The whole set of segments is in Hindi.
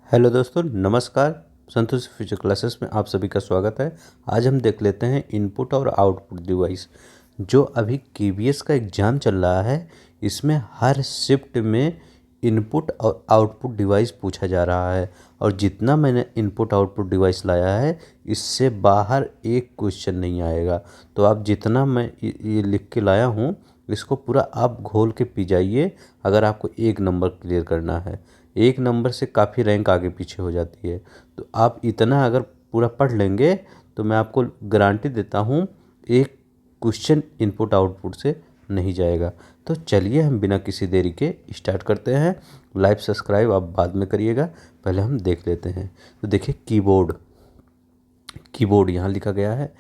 हेलो दोस्तों, नमस्कार। संतोष फ्यूचर क्लासेस में आप सभी का स्वागत है। आज हम देख लेते हैं इनपुट और आउटपुट डिवाइस। जो अभी केवीएस का एग्ज़ाम चल रहा है, इसमें हर शिफ्ट में इनपुट और आउटपुट डिवाइस पूछा जा रहा है। और जितना मैंने इनपुट आउटपुट डिवाइस लाया है, इससे बाहर एक क्वेश्चन नहीं आएगा। तो आप जितना मैं ये लिख के लाया हूँ, इसको पूरा आप घोल के पी जाइए अगर आपको एक नंबर क्लियर करना है। एक नंबर से काफ़ी रैंक आगे पीछे हो जाती है। तो आप इतना अगर पूरा पढ़ लेंगे तो मैं आपको गारंटी देता हूँ एक क्वेश्चन इनपुट आउटपुट से नहीं जाएगा। तो चलिए हम बिना किसी देरी के स्टार्ट करते हैं। लाइव सब्सक्राइब आप बाद में करिएगा, पहले हम देख लेते हैं। तो देखिए कीबोर्ड, कीबोर्ड यहाँ लिखा गया है।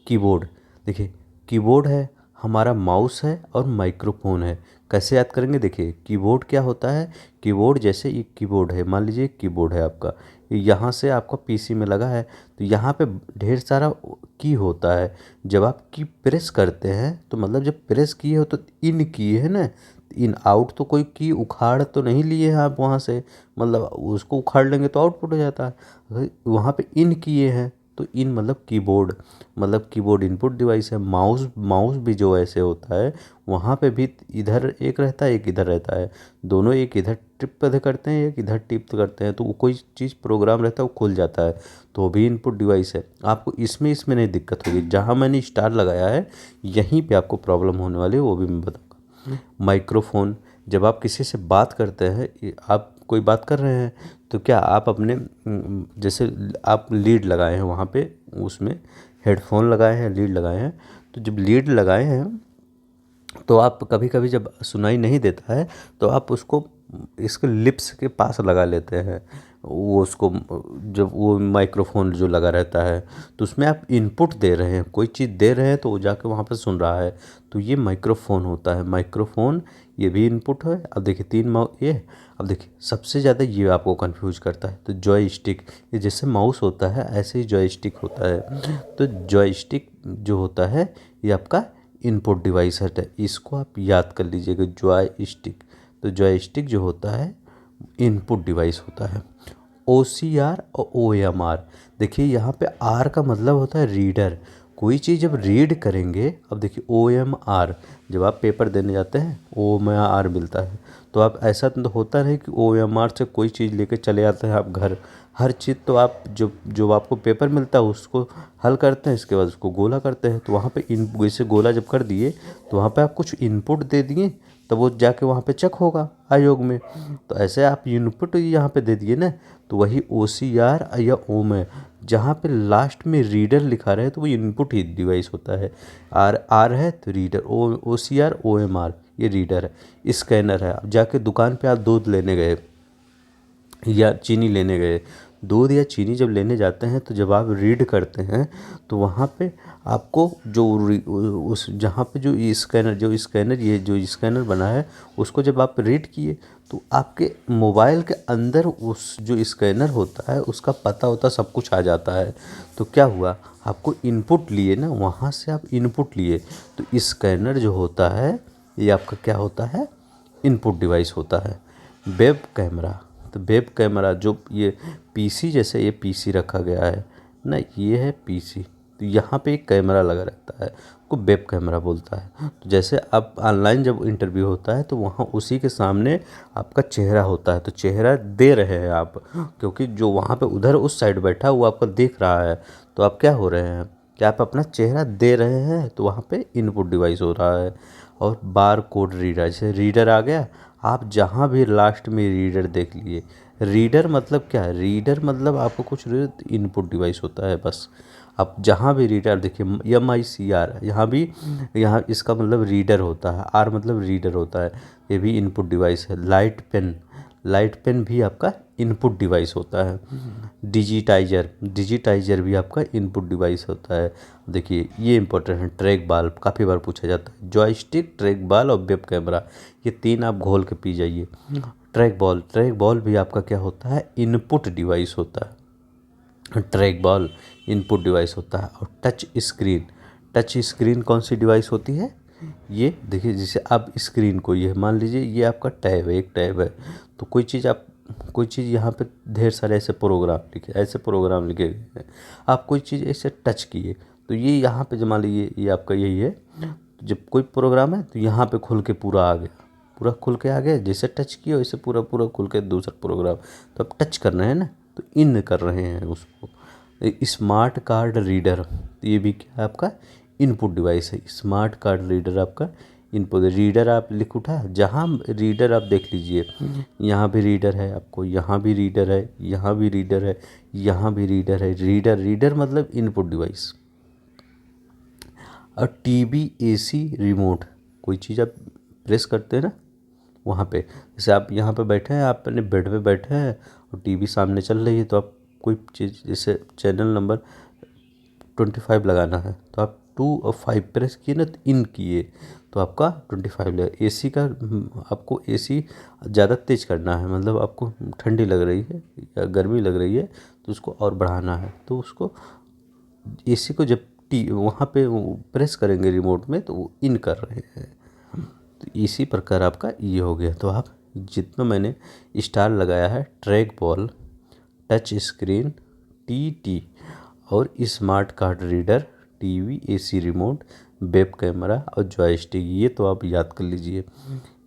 कीबोर्ड देखिए, कीबोर्ड है, हमारा माउस है और माइक्रोफोन है। कैसे याद करेंगे? देखिए कीबोर्ड क्या होता है। कीबोर्ड जैसे ये कीबोर्ड है, मान लीजिए कीबोर्ड है आपका, यहाँ से आपका पीसी में लगा है, तो यहाँ पे ढेर सारा की होता है। जब आप की प्रेस करते हैं तो मतलब जब प्रेस किए हो तो इन की है ना, इन आउट तो कोई की उखाड़ तो नहीं लिए हैं आप वहाँ से, मतलब उसको उखाड़ लेंगे तो आउटपुट हो जाता है। वहाँ पे इन किए हैं तो इन मतलब कीबोर्ड, मतलब कीबोर्ड इनपुट डिवाइस है। माउस, माउस भी जो ऐसे होता है, वहाँ पे भी इधर एक रहता है, एक इधर रहता है। दोनों एक इधर टिप करते हैं, एक इधर टिप करते हैं, तो वो कोई चीज़ प्रोग्राम रहता है वो खुल जाता है, तो वो भी इनपुट डिवाइस है। आपको इसमें इसमें नहीं दिक्कत होगी। जहाँ मैंने स्टार लगाया है यहीं पे आपको प्रॉब्लम होने वाली है, वो भी मैं बताऊँगा। माइक्रोफोन, जब आप किसी से बात करते हैं, आप कोई बात कर रहे हैं, तो क्या आप अपने जैसे आप लीड लगाए हैं वहाँ पे, उसमें हेडफोन लगाए हैं, लीड लगाए हैं, तो जब लीड लगाए हैं तो आप कभी कभी जब सुनाई नहीं देता है तो आप उसको इसके लिप्स के पास लगा लेते हैं, वो उसको जब वो माइक्रोफोन जो लगा रहता है तो उसमें आप इनपुट दे रहे हैं, कोई चीज़ दे रहे हैं तो वो जाके वहाँ पर सुन रहा है, तो ये माइक्रोफोन होता है। माइक्रोफोन ये भी इनपुट है। अब देखिए ये, अब देखिए सबसे ज़्यादा ये आपको कंफ्यूज करता है। तो जॉय स्टिक, ये जैसे माउस होता है ऐसे ही जॉय स्टिक होता है। तो जॉय स्टिक जो होता है ये आपका इनपुट डिवाइस है। इसको आप याद कर लीजिएगा, जॉय स्टिक। तो जॉय स्टिक जो होता है इनपुट डिवाइस होता है। ओ सी आर और ओ एम आर, देखिए यहाँ पे आर का मतलब होता है रीडर। कोई चीज़ जब रीड करेंगे, अब देखिए ओ एम आर, जब आप पेपर देने जाते हैं ओ एम आर मिलता है, तो आप ऐसा तो होता नहीं कि ओ एम आर से कोई चीज़ लेके चले आते हैं आप घर। हर चीज़ तो आप जो जो आपको पेपर मिलता है उसको हल करते हैं, इसके बाद उसको गोला करते हैं। तो वहाँ पे इन वैसे गोला जब कर दिए तो वहाँ पे आप कुछ इनपुट दे दिए, तब वो जाके वहाँ पे चेक होगा आयोग में। तो ऐसे आप इनपुट यहाँ पे दे दिए ना, तो वही ओ सी आर या ओम है। जहाँ पे लास्ट में रीडर लिखा रहे तो वो इनपुट ही डिवाइस होता है। आर आर है तो reader, O C R O M R ये रीडर है। स्कैनर है, अब जाके दुकान पे आप दूध लेने गए या चीनी लेने गए, दूध या चीनी जब लेने जाते हैं तो जब आप रीड करते हैं तो वहाँ पे आपको जो उस जहाँ पे जो स्कैनर ये जो स्कैनर बना है उसको जब आप रीड किए तो आपके मोबाइल के अंदर उस जो स्कैनर होता है उसका पता होता, सब कुछ आ जाता है। तो क्या हुआ, आपको इनपुट लिए ना, वहाँ से आप इनपुट लिए, तो स्कैनर जो होता है ये आपका क्या होता है, इनपुट डिवाइस होता है। वेब कैमरा, तो वेब कैमरा जो ये पीसी, जैसे ये पीसी रखा गया है ना, ये है पीसी, तो यहाँ पे एक कैमरा लगा रहता है, को वेब कैमरा बोलता है। तो जैसे अब ऑनलाइन जब इंटरव्यू होता है तो वहाँ उसी के सामने आपका चेहरा होता है, तो चेहरा दे रहे हैं आप, क्योंकि जो वहाँ पे उधर उस साइड बैठा है वो आपको देख रहा है, तो आप क्या हो रहे हैं, क्या आप अपना चेहरा दे रहे हैं, तो वहाँ पे इनपुट डिवाइस हो रहा है। और बार कोड रीडर, जैसे रीडर आ गया, आप जहाँ भी लास्ट में रीडर देख लिए, रीडर मतलब क्या है, रीडर मतलब आपको कुछ इनपुट डिवाइस होता है बस। आप जहाँ भी रीडर देखिए, एम आई सी आर, यहाँ भी, यहाँ इसका मतलब रीडर होता है, आर मतलब रीडर होता है, ये भी इनपुट डिवाइस है। लाइट पेन, लाइट पेन भी आपका इनपुट डिवाइस होता है। डिजिटाइजर, डिजिटाइजर भी आपका इनपुट डिवाइस होता है। देखिए ये इंपॉर्टेंट है। ट्रैक बॉल काफ़ी बार पूछा जाता है, जॉयस्टिक, ट्रैक बॉल और वेब कैमरा, ये तीन आप घोल के पी जाइए। ट्रैक बॉल, ट्रैक बॉल भी आपका क्या होता है, इनपुट डिवाइस होता है। ट्रैक बॉल इनपुट डिवाइस होता है। और टच स्क्रीन, टच स्क्रीन कौन सी डिवाइस होती है, ये देखिए, जैसे आप स्क्रीन को, ये मान लीजिए ये आपका टैब है, एक टैब है, तो कोई चीज़ आप कोई चीज़ यहाँ पे ढेर सारे ऐसे प्रोग्राम लिखे गए हैं। आप कोई चीज़ ऐसे टच किए तो ये यहाँ पे जमा लीजिए, ये आपका यही है। जब कोई प्रोग्राम है तो यहाँ पे खुल के पूरा आ गया, पूरा खुल के आ गया। जैसे टच किया वैसे पूरा पूरा खुल के दूसरा प्रोग्राम। तो आप टच कर रहे हैं ना, तो इन कर रहे हैं उसको। स्मार्ट कार्ड रीडर, ये भी क्या है आपका इनपुट डिवाइस है। स्मार्ट कार्ड रीडर आपका इनपुट रीडर। आप लिख उठा, जहाँ रीडर आप देख लीजिए, यहाँ भी रीडर है आपको, यहाँ भी रीडर है, यहाँ भी रीडर है, यहाँ भी रीडर है। रीडर मतलब इनपुट डिवाइस। और टीवी, एसी, रिमोट, कोई चीज़ आप प्रेस करते हैं ना वहाँ पे, जैसे आप यहाँ पे बैठे हैं, आप अपने बेड पे बैठे हैं और टीवी सामने चल रही है, तो आप कोई चीज़ जैसे चैनल नंबर 25 लगाना है तो आप 2 और 5 प्रेस किए ना, तो इन किए तो आपका 25 लगेगा। एसी का आपको एसी ज़्यादा तेज़ करना है, मतलब आपको ठंडी लग रही है या गर्मी लग रही है तो उसको और बढ़ाना है, तो उसको एसी को जब वहाँ पे प्रेस करेंगे रिमोट में तो वो इन कर रहे हैं। तो इसी प्रकार आपका ये हो गया। तो आप जितना मैंने स्टार लगाया है, track ball, touch screen, T और smart card reader, TV, AC remote, web camera और जॉयस्टिक, ये तो आप याद कर लीजिए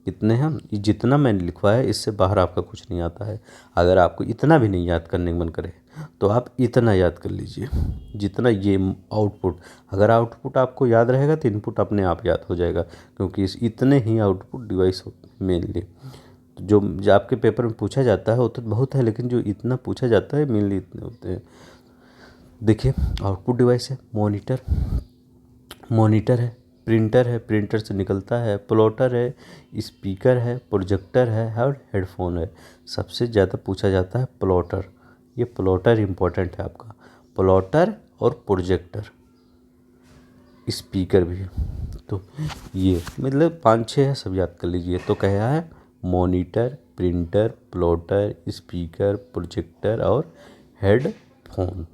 कितने हैं। जितना मैंने लिखवाया है इससे बाहर आपका कुछ नहीं आता है। अगर आपको इतना भी नहीं याद करने का मन करे तो आप इतना याद कर लीजिए, जितना ये आउटपुट। अगर आउटपुट आपको याद रहेगा तो इनपुट अपने आप याद हो जाएगा, क्योंकि इतने ही आउटपुट डिवाइस मेनली जो आपके पेपर में पूछा जाता है वो तो बहुत है, लेकिन जो इतना पूछा जाता है मेनली इतने होते हैं। देखिए आउटपुट डिवाइस है मॉनिटर है, प्रिंटर है, प्रिंटर से निकलता है, प्लॉटर है, स्पीकर है, प्रोजेक्टर है और हेडफोन है। सबसे ज़्यादा पूछा जाता है प्लॉटर। ये प्लॉटर इम्पोर्टेंट है आपका, प्लॉटर और प्रोजेक्टर, स्पीकर भी है। तो ये मतलब 5-6 है, सब याद कर लीजिए। तो क्या है, monitor, printer, plotter, speaker, projector और हेडफोन।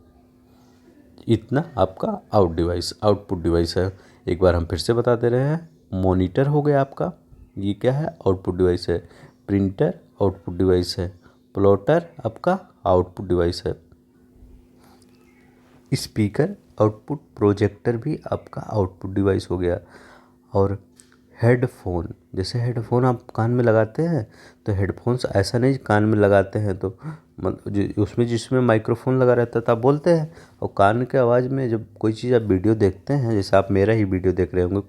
इतना आपका आउटपुट डिवाइस है। एक बार हम फिर से बता दे रहे हैं। मॉनिटर हो गया आपका, ये क्या है आउटपुट डिवाइस है। प्रिंटर आउटपुट डिवाइस है। प्लॉटर आपका आउटपुट डिवाइस है। स्पीकर आउटपुट, प्रोजेक्टर भी आपका आउटपुट डिवाइस हो गया। और हेडफोन, जैसे हेडफोन आप कान में लगाते हैं तो हेडफोन्स ऐसा नहीं कान में लगाते हैं तो उसमें जिसमें माइक्रोफोन लगा रहता है तो आप बोलते हैं, और कान के आवाज़ में जब कोई चीज़ आप वीडियो देखते हैं, जैसे आप मेरा ही वीडियो देख रहे होंगे,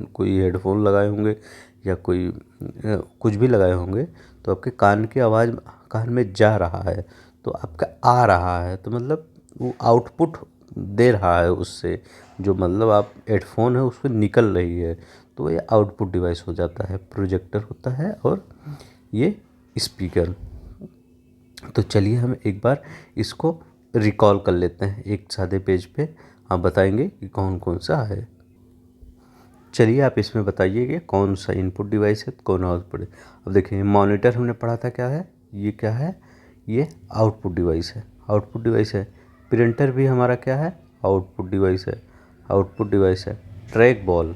कोई हेडफोन लगाए होंगे या कोई कुछ भी लगाए होंगे, तो आपके कान की आवाज़ कान में जा रहा है तो आपका आ रहा है, तो मतलब वो आउटपुट दे रहा है उससे, जो मतलब आप हेडफोन है उसको निकल रही है, तो ये आउटपुट डिवाइस हो जाता है। प्रोजेक्टर होता है और ये स्पीकर। तो चलिए हम एक बार इसको रिकॉल कर लेते हैं। एक सादे पेज पे आप बताएंगे कि कौन कौन सा है। चलिए आप इसमें बताइए कि कौन सा इनपुट डिवाइस है, कौन आउटपुट है। अब देखिए मॉनिटर हमने पढ़ा था क्या है, ये क्या है, ये आउटपुट डिवाइस है। प्रिंटर भी हमारा क्या है, आउटपुट डिवाइस है। ट्रैक बॉल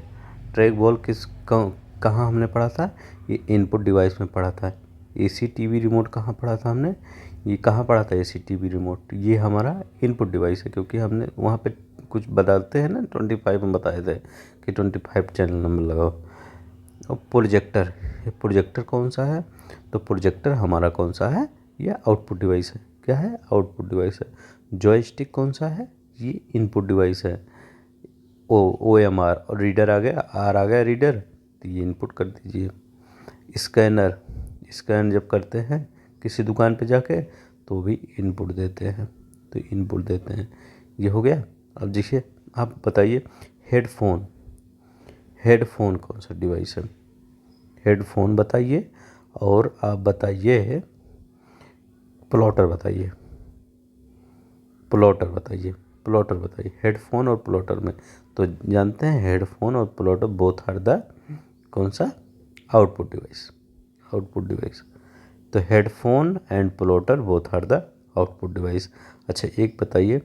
कहाँ हमने पढ़ा था, ये इनपुट डिवाइस में पढ़ा था। एसी टीवी रिमोट कहाँ पढ़ा था हमने, ये कहाँ पढ़ा था एसी टीवी रिमोट, ये हमारा इनपुट डिवाइस है, क्योंकि हमने वहाँ पे कुछ बताते हैं ना 25 में बताए थे कि 25 चैनल नंबर लगाओ। और प्रोजेक्टर कौन सा है, तो प्रोजेक्टर हमारा कौन सा है, ये आउटपुट डिवाइस है। क्या है, आउटपुट डिवाइस है। जॉयस्टिक कौन सा है, ये इनपुट डिवाइस है। OMR और रीडर आ गया रीडर, तो ये इनपुट कर दीजिए। स्कैन जब करते हैं किसी दुकान पे जाके तो भी इनपुट देते हैं, ये हो गया। अब देखिए आप बताइए हेडफोन कौन सा डिवाइस है, हेडफोन बताइए। और आप बताइए प्लॉटर बताइए हेडफोन और प्लॉटर में। तो जानते हैं हेडफोन और प्लॉटर बोथ आर द कौन सा, आउटपुट डिवाइस। तो headphone and plotter both are the output device. अच्छा एक बताइए,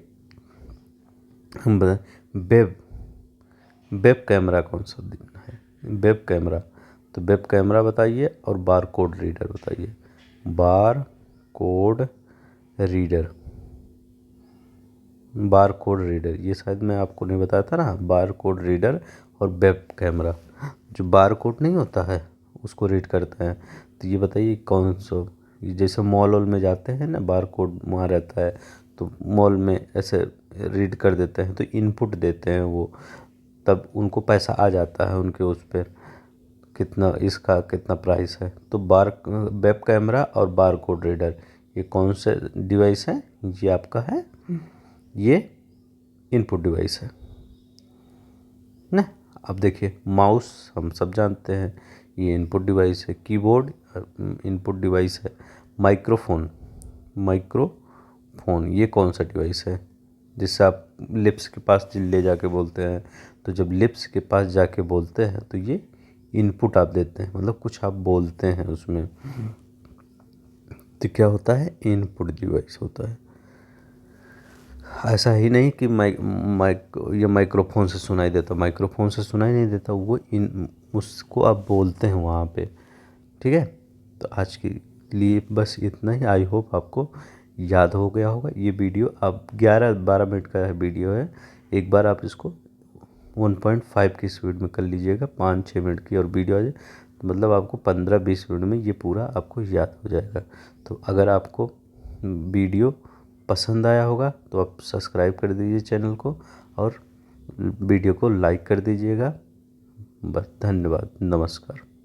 हम बताएं वेब कैमरा कौन सा है, तो वेब कैमरा बताइए और बार कोड रीडर बताइए। Code reader, bar code reader, ये शायद मैं आपको नहीं बताया था ना, बार कोड रीडर और वेब कैमरा। जो बार कोड नहीं होता है उसको रीड करते हैं। तो ये बताइए कौन सा, जैसे मॉल वॉल में जाते हैं ना, बार कोड वहाँ रहता है, तो मॉल में ऐसे रीड कर देते हैं, तो इनपुट देते हैं वो, तब उनको पैसा आ जाता है उनके उस पर, कितना इसका कितना प्राइस है। तो वेब कैमरा और बार कोड रीडर, ये कौन से डिवाइस है? ये आपका है, ये इनपुट डिवाइस है ना। अब देखिए माउस हम सब जानते हैं, ये इनपुट डिवाइस है। कीबोर्ड इनपुट डिवाइस है। माइक्रोफोन ये कौन सा डिवाइस है? जिससे आप लिप्स के पास ले जाके बोलते हैं, तो जब लिप्स के पास जाके बोलते हैं तो ये इनपुट आप देते हैं, मतलब कुछ आप बोलते हैं उसमें, तो क्या होता है? इनपुट डिवाइस होता है। ऐसा ही नहीं कि ये माइक्रोफोन से सुनाई देता, माइक्रोफोन से सुनाई नहीं देता, वो उसको आप बोलते हैं वहाँ पे। ठीक है, तो आज के लिए बस इतना ही। आई होप आपको याद हो गया होगा। ये वीडियो आप 11-12 मिनट का वीडियो है, एक बार आप इसको 1.5 की स्पीड में कर लीजिएगा, 5-6 मिनट की और वीडियो आ जाए, तो मतलब आपको 15-20 मिनट में ये पूरा आपको याद हो जाएगा। तो अगर आपको वीडियो पसंद आया होगा तो आप सब्सक्राइब कर दीजिए चैनल को, और वीडियो को लाइक कर दीजिएगा। बस, धन्यवाद, नमस्कार।